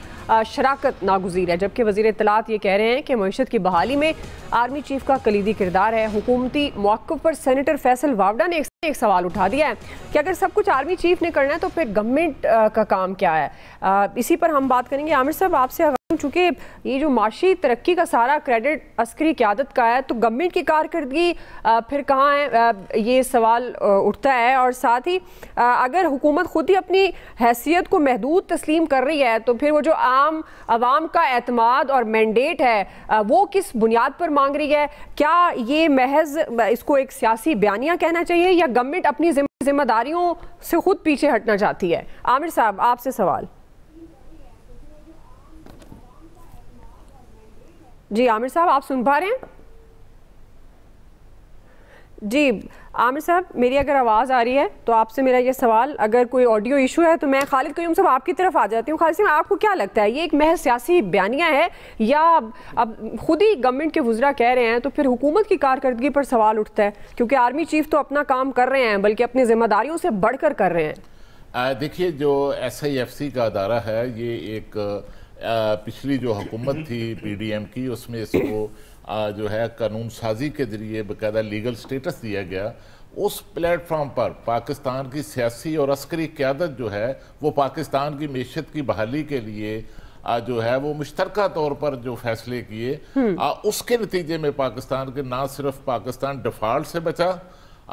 Speaker 3: شراکت ناگزیر ہے. جبکہ وزیر اطلاعات یہ کہہ رہے ہیں کہ معیشت کی بحالی میں آرمی چیف کا کلیدی کردار ہے. حکومتی موقف پر سینیٹر فیصل واوڈا نے ایک سوال اٹھا دیا ہے کہ اگر سب کچھ آرمی چیف نے کرنا ہے تو پھر گورنمنٹ کا کام کیا ہے. اسی پر ہم بات کریں گے. عامر صاحب آپ سے, چونکہ یہ جو معاشی ترقی کا سارا کریڈٹ عسکری قیادت کا ہے, تو گورنمنٹ کی کارکردگی پھر کہاں ہے, یہ سوال اٹھتا ہے. اور ساتھ ہی اگر حکومت خود ہی اپنی حیثیت کو محدود تسلیم کر رہی ہے تو پھر وہ جو عام عوام کا اعتماد اور مینڈیٹ ہے وہ کس بنیاد پر مانگ رہی ہے. کیا یہ محض اس کو ایک سیاسی بیانیہ کہنا چاہیے, یا گورنمنٹ اپنی ذمہ داریوں سے خود پیچھے ہٹنا چاہتی ہے؟ عامر صاحب آپ سے سوال. جی عامر صاحب آپ سن پا رہے ہیں؟ جی عامر صاحب میری اگر آواز آ رہی ہے تو آپ سے میرا یہ سوال, اگر کوئی آڈیو ایشو ہے تو میں خالد قیوم صاحب آپ کی طرف آ جاتی ہوں. خالد صاحب آپ کو کیا لگتا ہے, یہ ایک محض سیاسی بیانیہ ہے یا اب خود ہی گورنمنٹ کے وزراء کہہ رہے ہیں تو پھر حکومت کی کارکردگی پر سوال اٹھتا ہے, کیونکہ آرمی چیف تو اپنا کام کر رہے ہیں بلکہ اپنی ذمہ داریوں سے بڑھ کر رہے ہیں؟
Speaker 6: دیکھیے جو SIFC کا ادارہ ہے یہ ایک پچھلی جو حکومت تھی PDM کی, اس میں اس کو جو ہے قانون سازی کے ذریعے باقاعدہ لیگل سٹیٹس دیا گیا. اس پلیٹ فارم پر پاکستان کی سیاسی اور عسکری قیادت جو ہے وہ پاکستان کی معیشت کی بحالی کے لیے जो है वो मुश्तरका तौर पर जो फैसले किए, उसके नतीजे में पाकिस्तान के ना सिर्फ पाकिस्तान डिफ़ॉल्ट से बचा,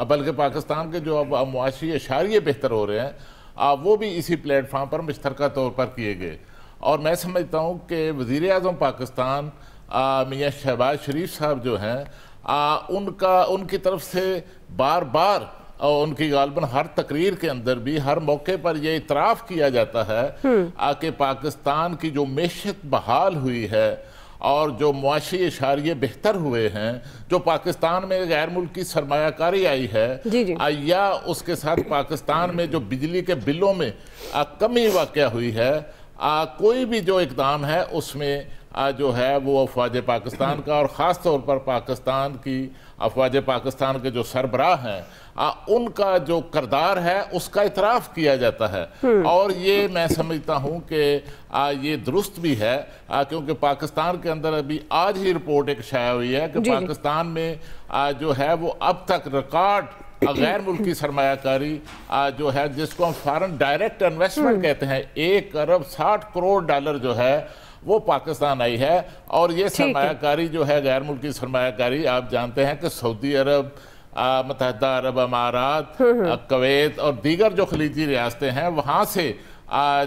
Speaker 6: बल्कि पाकिस्तान के जो अब मुआशी इशारे बेहतर हो रहे हैं वो भी इसी प्लेटफार्म पर मुश्तरका तौर पर किए गए। और मैं समझता हूँ कि वज़ीर आज़म पाकिस्तान मियाँ शहबाज शरीफ साहब जो हैं उनकी तरफ से बार बार और उनकी गालबन हर तकरीर के अंदर भी हर मौके पर यह इतराफ़ किया जाता है कि पाकिस्तान की जो मैशत बहाल हुई है और जो मुआशी इशारे बेहतर हुए हैं, जो पाकिस्तान में गैर मुल्की सरमायाकारी आई है या उसके साथ पाकिस्तान में जो बिजली के बिलों में कमी वाक़या हुई है, कोई भी जो इक़दाम है उसमें जो है वो अफवाज पाकिस्तान का और ख़ास तौर पर पाकिस्तान की अफवाज पाकिस्तान के जो सरबराह हैं उनका जो किरदार है उसका इतराफ़ किया जाता है। और ये मैं समझता हूँ कि ये दुरुस्त भी है, क्योंकि पाकिस्तान के अंदर अभी आज ही रिपोर्ट एक शाया हुई है कि पाकिस्तान में जो है वो अब तक रिकॉर्ड गैर मुल्की सरमायाकारी जो है, जिसको हम फॉरेन डायरेक्ट इन्वेस्टमेंट कहते हैं, 1 अरब 60 करोड़ डॉलर जो है वो पाकिस्तान आई है। और ये सरमायाकारी जो है गैर मुल्की सरमायाकारी, आप जानते हैं कि सऊदी अरब, मुत्तहिदा अरब अमारात, कुवैत और दीगर जो खलीजी रियासतें हैं वहाँ से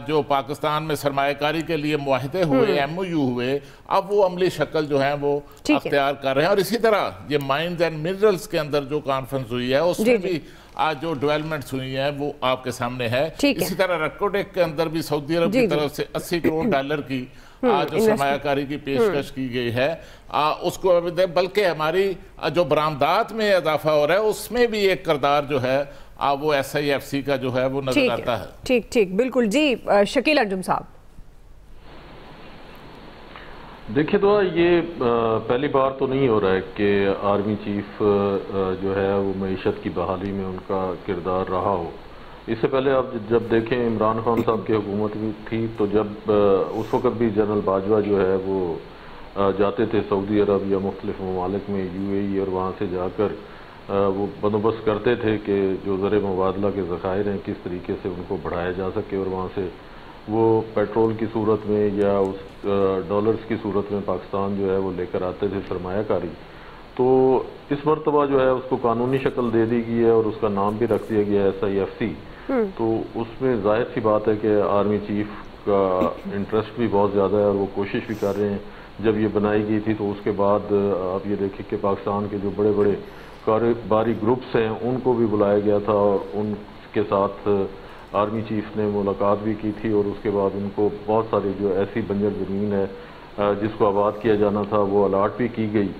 Speaker 6: जो पाकिस्तान में सरमायाकारी के लिए मुआहदे हुए, MOU हुए, अब वो अमली शक्ल जो है वो अख्तियार कर रहे हैं। और इसी तरह ये माइंस एंड मिनरल्स के अंदर जो कॉन्फ्रेंस हुई है उसमें भी आज जो डेवलपमेंट्स हुई हैं वो आपके सामने है। इसी तरह रकोटेक के अंदर भी सऊदी अरब की तरफ से 80 करोड़ डॉलर की जो सरमायाकारी की पेशकश की गई है उसको, बल्कि हमारी जो बरामदात में इजाफा हो रहा है उसमें भी एक किरदार जो है वो SIFC का जो है वो नजर आता है।
Speaker 3: ठीक ठीक, बिल्कुल जी। शकील अंजुम साहब,
Speaker 7: देखिए तो ये पहली बार तो नहीं हो रहा है कि आर्मी चीफ जो है वो मईशत की बहाली में उनका किरदार रहा हो। इससे पहले आप जब देखें इमरान खान साहब की हुकूमत भी थी तो जब उस वक़्त भी जनरल बाजवा जो है वो जाते थे सऊदी अरब या मुख्तलिफ ममालिक में, UAE, और वहाँ से जाकर वो बंदोबस्त करते थे कि जो ज़र मुबादला के ज़खायर हैं किस तरीके से उनको बढ़ाया जा सके, और वहाँ से वो पेट्रोल की सूरत में या उस डॉलर्स की सूरत में पाकिस्तान जो है वो लेकर आते थे सरमायाकारी। तो इस मरतबा जो है उसको कानूनी शक्ल दे दी गई है और उसका नाम भी रख दिया गया है SIFC। तो उसमें जाहिर सी बात है कि आर्मी चीफ का इंटरेस्ट भी बहुत ज़्यादा है और वो कोशिश भी कर रहे हैं। जब ये बनाई गई थी तो उसके बाद आप ये देखें कि पाकिस्तान के जो बड़े बड़े कारोबारी ग्रुप्स हैं उनको भी बुलाया गया था और उनके साथ आर्मी चीफ ने मुलाकात भी की थी, और उसके बाद उनको बहुत सारी जो ऐसी बंजर ज़मीन है जिसको आबाद किया जाना था वो अलाट भी की गई।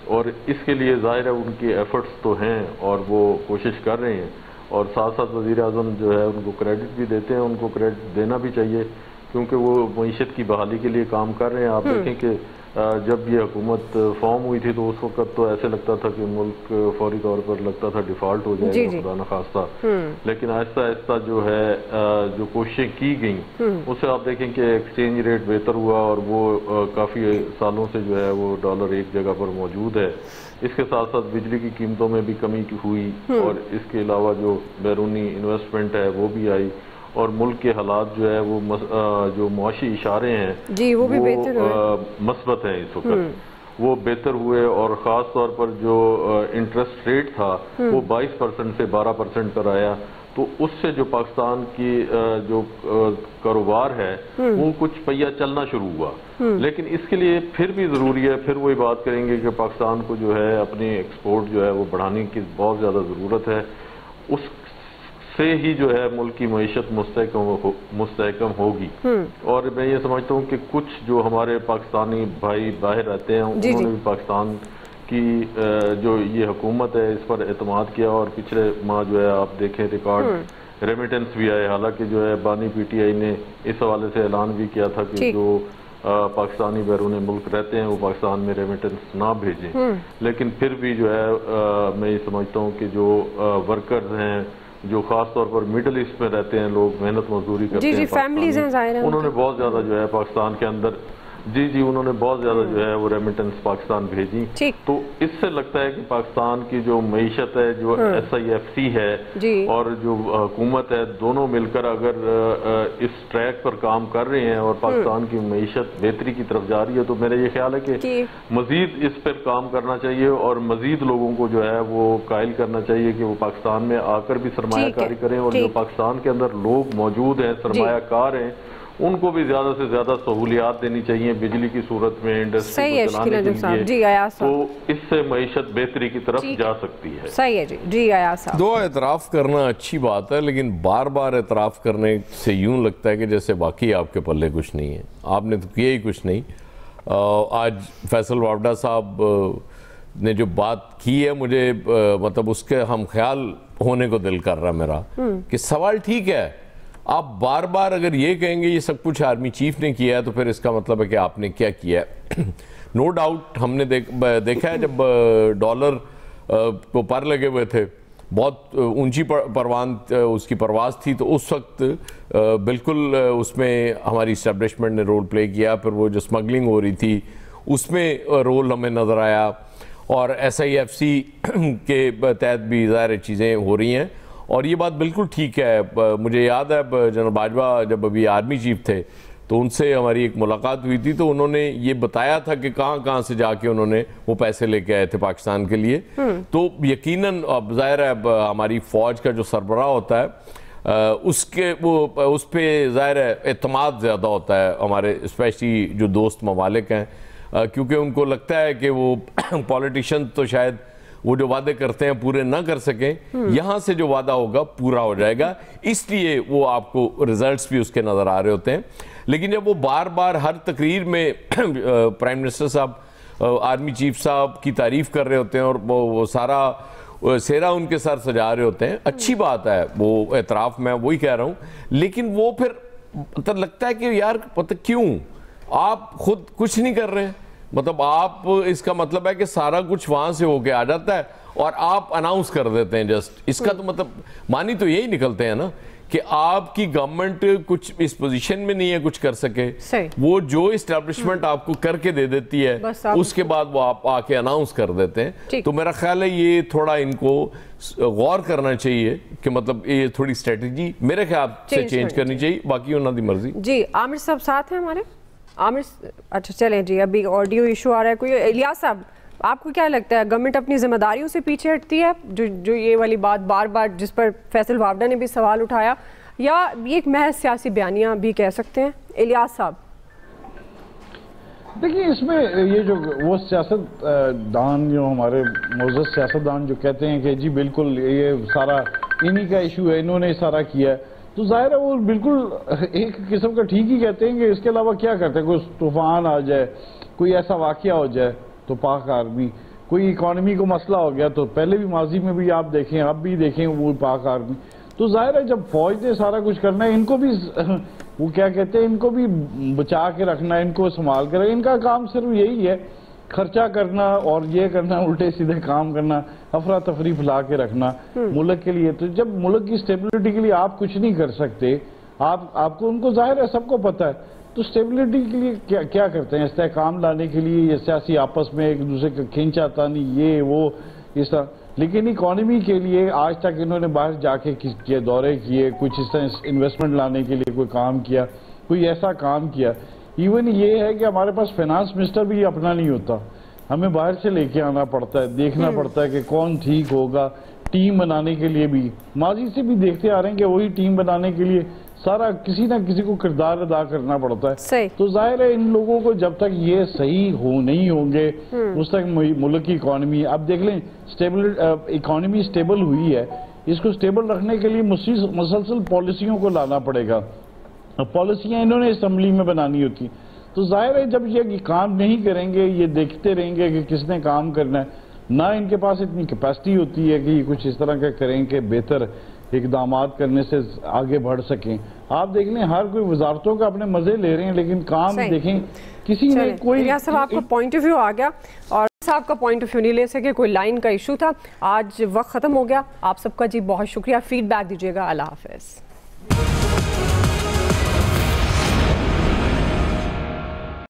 Speaker 7: और इसके लिए ज़ाहिर है उनके एफ़र्ट्स तो हैं और वो कोशिश कर रहे हैं, और साथ साथ वज़ीर आज़म जो है उनको क्रेडिट भी देते हैं, उनको क्रेडिट देना भी चाहिए क्योंकि वो मईशत की बहाली के लिए काम कर रहे हैं। आप देखें कि जब ये हुकूमत फॉर्म हुई थी तो उस वक्त तो ऐसे लगता था कि मुल्क फौरी तौर पर लगता था डिफ़ॉल्ट हो जाएगा, खुदा न खास्ता। लेकिन आहिस्ता आहिस्ता जो है जो कोशिशें की गई उससे आप देखें कि एक्सचेंज रेट बेहतर हुआ और वो काफ़ी सालों से जो है वो डॉलर एक जगह पर मौजूद है। इसके साथ साथ बिजली की कीमतों में भी कमी हुई और इसके अलावा जो बैरूनी इन्वेस्टमेंट है वो भी आई, और मुल्क के हालात जो है वो जो मुआशी इशारे हैं
Speaker 3: जी वो भी बेहतर हुए,
Speaker 7: मस्बत हैं इस वक्त, वो बेहतर हुए। और ख़ास तौर पर जो इंटरेस्ट रेट था वो 22% से 12% पर आया, तो उससे जो पाकिस्तान की जो कारोबार है वो कुछ पहिया चलना शुरू हुआ। लेकिन इसके लिए फिर भी ज़रूरी है, फिर वही बात करेंगे कि पाकिस्तान को जो है अपनी एक्सपोर्ट जो है वो बढ़ाने की बहुत ज़्यादा ज़रूरत है। उससे ही जो है मुल्क की मईशत मुस्तहकम होगी। और मैं ये समझता हूँ कि कुछ जो हमारे पाकिस्तानी भाई बाहर रहते हैं उन्होंने भी पाकिस्तान की जो ये हुकूमत है इस पर एतमाद किया, और पिछले माह जो है आप देखें रिकॉर्ड रेमिटेंस भी आए। हालांकि जो है बानी PTI ने इस हवाले से ऐलान भी किया था कि जो पाकिस्तानी बैरून मुल्क रहते हैं वो पाकिस्तान में रेमिटेंस ना भेजें, लेकिन फिर भी जो है मैं ये समझता हूँ कि जो वर्कर्स हैं जो खास तौर पर मिडल ईस्ट में रहते हैं लोग, मेहनत मजदूरी करते हैं,
Speaker 3: फैमिलीज हैं,
Speaker 7: उन्होंने बहुत ज़्यादा जो है पाकिस्तान के अंदर جی انہوں نے بہت زیادہ جو ہے وہ ریمیٹنس پاکستان بھیجی. تو اس سے لگتا ہے کہ پاکستان کی جو معیشت ہے, جو SIFC ہے اور جو حکومت ہے, دونوں مل کر اگر اس ٹریک پر کام کر رہے ہیں اور پاکستان کی معیشت بہتری کی طرف جا رہی ہے, تو میرا یہ خیال ہے کہ مزید اس پر کام کرنا چاہیے اور مزید لوگوں کو جو ہے وہ قائل کرنا چاہیے کہ وہ پاکستان میں آ کر بھی سرمایہ کاری کریں, اور جو پاکستان کے اندر لوگ موجود ہیں سرمایہ کار ہیں ان کو بھی زیادہ سے زیادہ سہولیات دینی چاہیے بجلی کی صورت میں, انڈسٹری کو چلانے کے لیے, تو اس سے معیشت بہتری کی طرف جا سکتی ہے.
Speaker 3: صحیح ہے جی ایاز صاحب.
Speaker 5: دو اعتراف کرنا اچھی بات ہے, لیکن بار بار اعتراف کرنے سے یوں لگتا ہے کہ جیسے واقعی آپ کے پلے کچھ نہیں ہے, آپ نے تو کیا ہی کچھ نہیں. آج فیصل وابڈا صاحب نے جو بات کی ہے, مجھے مطلب اس کے ہم خیال ہونے کو دل کر رہا میرا کہ سوال ٹھیک ہے, آپ بار بار اگر یہ کہیں گے یہ سب کچھ آرمی چیف نے کیا ہے تو پھر اس کا مطلب ہے کہ آپ نے کیا کیا ہے. نو ڈاؤٹ ہم نے دیکھا ہے جب ڈالر کو پر لگے ہوئے تھے, بہت اونچی اس کی پرواز تھی, تو اس وقت بالکل اس میں ہماری اسٹیبلشمنٹ نے رول پلے کیا. پھر وہ جو سمگلنگ ہو رہی تھی اس میں رول ہمیں نظر آیا, اور SIFC کے تحت بھی ظاہر چیزیں ہو رہی ہیں, اور یہ بات بالکل ٹھیک ہے. مجھے یاد ہے جنرل باجوہ جب ابھی آرمی چیف تھے تو ان سے ہماری ایک ملاقات ہوئی تھی, تو انہوں نے یہ بتایا تھا کہ کہاں سے جا کے انہوں نے وہ پیسے لے کے آئے تھے پاکستان کے لیے. تو یقیناً اب ظاہر ہے ہماری فوج کا جو سربراہ ہوتا ہے اس پہ ظاہر ہے اعتماد زیادہ ہوتا ہے ہمارے اسپیشلی جو دوست ممالک ہیں, کیونکہ ان کو لگتا ہے کہ وہ پولیٹیشین تو شاید وہ جو وعدے کرتے ہیں پورے نہ کر سکیں, یہاں سے جو وعدہ ہوگا پورا ہو جائے گا, اس لیے وہ آپ کو ریزلٹس بھی اس کے نظر آ رہے ہوتے ہیں. لیکن جب وہ بار بار ہر تقریر میں پرائم منسٹر صاحب آرمی چیف صاحب کی تعریف کر رہے ہوتے ہیں اور وہ سارا سیرا ان کے سر سجا رہے ہوتے ہیں, اچھی بات ہے وہ اعتراف, میں وہی کہہ رہا ہوں. لیکن وہ پھر لگتا ہے کہ یار پتہ کیوں آپ خود کچھ نہیں کر رہے ہیں, مطلب آپ اس کا مطلب ہے کہ سارا کچھ وہاں سے ہو کے آ جاتا ہے اور آپ اناؤنس کر دیتے ہیں جسٹ. اس کا تو مطلب معنی تو یہی نکلتے ہیں نا کہ آپ کی گورنمنٹ کچھ اس پوزیشن میں نہیں ہے کچھ کر سکے, وہ جو اسٹیبلشمنٹ آپ کو کر کے دے دیتی ہے اس کے بعد وہ آپ آ کے اناؤنس کر دیتے ہیں. تو میرا خیال ہے یہ تھوڑا ان کو غور کرنا چاہیے کہ مطلب یہ تھوڑی اسٹریٹجی میرے خیال سے چینج کرنی چاہیے, باقی انہوں دی مرضی.
Speaker 3: جی عامر صاحب ساتھ ہیں ہمارے, عامر اچھا چلیں جی, ابھی آڈیو ایشو آ رہا ہے کوئی. الیاس صاحب آپ کو کیا لگتا ہے گورنمنٹ اپنی ذمہ داریوں سے پیچھے ہٹتی ہے, جو یہ والی بات بار بار جس پر فیصل وابڈا نے بھی سوال اٹھایا, یا یہ ایک محض سیاسی بیانیاں بھی کہہ سکتے ہیں؟ الیاس صاحب
Speaker 8: دیکھیے اس میں یہ جو وہ سیاست دان جو ہمارے معزز سیاست دان جو کہتے ہیں کہ جی بالکل یہ سارا انہی کا ایشو ہے, انہوں نے سارا کیا ہے, تو ظاہر ہے وہ بالکل ایک قسم کا ٹھیک ہی کہتے ہیں کہ اس کے علاوہ کیا کرتے ہیں. کوئی طوفان آ جائے, کوئی ایسا واقعہ ہو جائے تو پاک آرمی, کوئی اکانومی کو مسئلہ ہو گیا تو پہلے بھی ماضی میں بھی آپ دیکھیں اب بھی دیکھیں وہ پاک آرمی. تو ظاہر ہے جب فوج نے سارا کچھ کرنا ہے, ان کو بھی وہ کیا کہتے ہیں ان کو بھی بچا کے رکھنا ہے, ان کو سنبھال کے رکھنا. ان کا کام صرف یہی ہے خرچہ کرنا اور یہ کرنا, الٹے سیدھے کام کرنا, افراتفری پھیلا کے رکھنا ملک کے لیے. تو جب ملک کی سٹیبلٹی کے لیے آپ کچھ نہیں کر سکتے, آپ کو ان کو ظاہر ہے سب کو پتہ ہے, تو سٹیبلٹی کے لیے کیا کرتے ہیں, استحکام لانے کے لیے یہ سیاسی آپس میں ایک دوسرے کا کھینچ آتا نہیں یہ وہ اس طرح. لیکن اکانومی کے لیے آج تک انہوں نے باہر جا کے دورے کیے, کچھ اس طرح انویسٹمنٹ لانے کے لیے کوئی کام کیا, کوئی ایسا کام کیا. ایون یہ ہے کہ ہمارے پاس فائنانس منسٹر بھی اپنا نہیں ہوتا, ہمیں باہر سے لے کے آنا پڑتا ہے, دیکھنا پڑتا ہے کہ کون ٹھیک ہوگا. ٹیم بنانے کے لیے بھی ماضی سے بھی دیکھتے آ رہے ہیں کہ وہی ٹیم بنانے کے لیے سارا کسی نہ کسی کو کردار ادا کرنا پڑتا ہے. تو ظاہر ہے ان لوگوں کو جب تک یہ صحیح نہیں ہوں گے اس تک ملک کی اکانومی, اب دیکھ لیں اکانومی سٹیبل ہوئی ہے, اس کو سٹیبل رکھنے کے لیے مسلسل پالیسیوں کو لانا پڑے گا. پالیسیاں انہوں نے اسمبلی میں بنانی ہوتی. تو ظاہر ہے جب یہ کام نہیں کریں گے, یہ دیکھتے رہیں گے کہ کس نے کام کرنا ہے, نہ ان کے پاس اتنی کیپیسٹی ہوتی ہے کہ یہ کچھ اس طرح کے کریں کہ بہتر اقدامات کرنے سے آگے بڑھ سکیں. آپ دیکھ لیں ہر کوئی وزارتوں کا اپنے مزے لے رہے ہیں, لیکن کام دیکھیں کسی نے کوئی.
Speaker 3: الیاس صاحب آپ کا پوائنٹ آف ویو آ گیا اور صاحب کا پوائنٹ آف ویو نہیں لے سکے, کوئی لائن کا ایشو تھا. آج وقت ختم ہو گیا. آپ سب کا جی بہت شکریہ, فیڈ بیک دیجیے گا. اللہ حافظ.